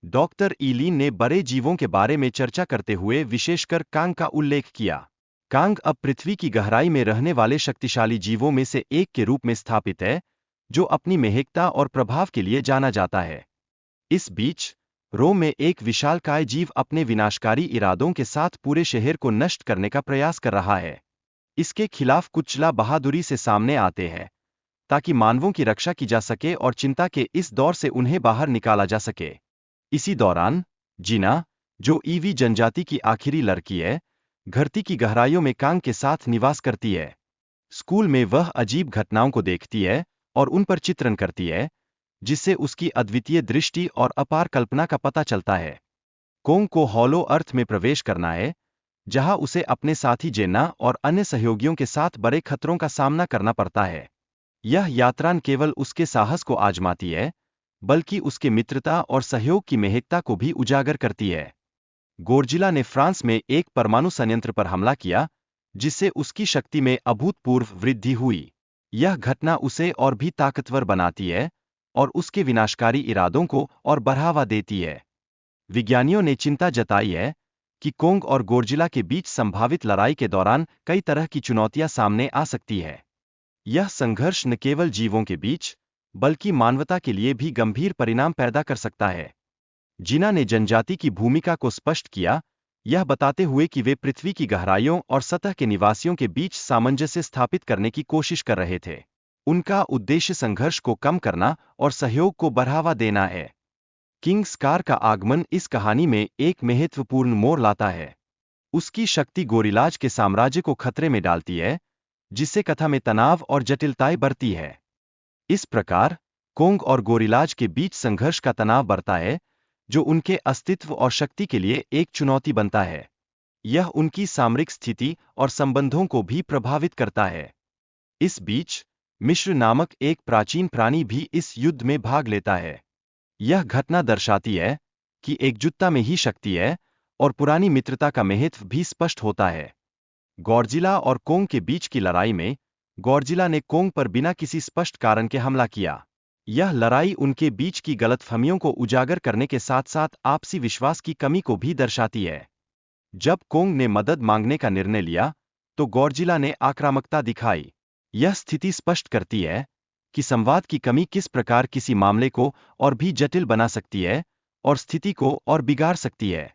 Doctor ईलीन ने बड़े जीवों के बारे में चर्चा करते हुए विशेषकर कांग का उल्लेख किया। कांग अब पृथ्वी की गहराई में रहने वाले शक्तिशाली जीवों में से एक के रूप में स्थापित है, जो अपनी महकता और प्रभाव के लिए जाना जाता है। इस बीच रोम में एक विशालकाय जीव अपने विनाशकारी इरादों के साथ पूरे शहर को नष्ट करने का प्रयास कर रहा है। इसके खिलाफ कुचला बहादुरी से सामने आते हैं, ताकि मानवों की रक्षा की जा सके और चिंता के इस दौर से उन्हें बाहर निकाला जा सके। इसी दौरान जीना, जो ईवी जनजाति की आखिरी लड़की है, धरती की गहराइयों में कांग के साथ निवास करती है। स्कूल में वह अजीब घटनाओं को देखती है और उन पर चित्रण करती है, जिससे उसकी अद्वितीय दृष्टि और अपार कल्पना का पता चलता है। कोंग को हॉलो अर्थ में प्रवेश करना है, जहां उसे अपने साथी जेना और अन्य सहयोगियों के साथ बड़े खतरों का सामना करना पड़ता है। यह यात्रा न केवल उसके साहस को आजमाती है, बल्कि उसके मित्रता और सहयोग की महत्ता को भी उजागर करती है। गोडजिला ने फ्रांस में एक परमाणु संयंत्र पर हमला किया, जिससे उसकी शक्ति में अभूतपूर्व वृद्धि हुई। यह घटना उसे और भी ताकतवर बनाती है और उसके विनाशकारी इरादों को और बढ़ावा देती है। विज्ञानियों ने चिंता जताई है कि कोंग और गोडजिला के बीच संभावित लड़ाई के दौरान कई तरह की चुनौतियां सामने आ सकती है। यह संघर्ष न केवल जीवों के बीच, बल्कि मानवता के लिए भी गंभीर परिणाम पैदा कर सकता है। जीना ने जनजाति की भूमिका को स्पष्ट किया, यह बताते हुए कि वे पृथ्वी की गहराइयों और सतह के निवासियों के बीच सामंजस्य स्थापित करने की कोशिश कर रहे थे। उनका उद्देश्य संघर्ष को कम करना और सहयोग को बढ़ावा देना है। किंग स्कार का आगमन इस कहानी में एक महत्वपूर्ण मोड़ लाता है। उसकी शक्ति गोरिलाज के साम्राज्य को खतरे में डालती है, जिससे कथा में तनाव और जटिलताएं बढ़ती है। इस प्रकार कोंग और गोरिलाज के बीच संघर्ष का तनाव बढ़ता है, जो उनके अस्तित्व और शक्ति के लिए एक चुनौती बनता है। यह उनकी सामरिक स्थिति और संबंधों को भी प्रभावित करता है। इस बीच मिश्र नामक एक प्राचीन प्राणी भी इस युद्ध में भाग लेता है। यह घटना दर्शाती है कि एकजुटता में ही शक्ति है, और पुरानी मित्रता का महत्व भी स्पष्ट होता है। गॉडजिला और कोंग के बीच की लड़ाई में गॉडजिला ने कोंग पर बिना किसी स्पष्ट कारण के हमला किया। यह लड़ाई उनके बीच की गलतफहमियों को उजागर करने के साथ साथ आपसी विश्वास की कमी को भी दर्शाती है। जब कोंग ने मदद मांगने का निर्णय लिया, तो गॉडजिला ने आक्रामकता दिखाई। यह स्थिति स्पष्ट करती है कि संवाद की कमी किस प्रकार किसी मामले को और भी जटिल बना सकती है और स्थिति को और बिगाड़ सकती है।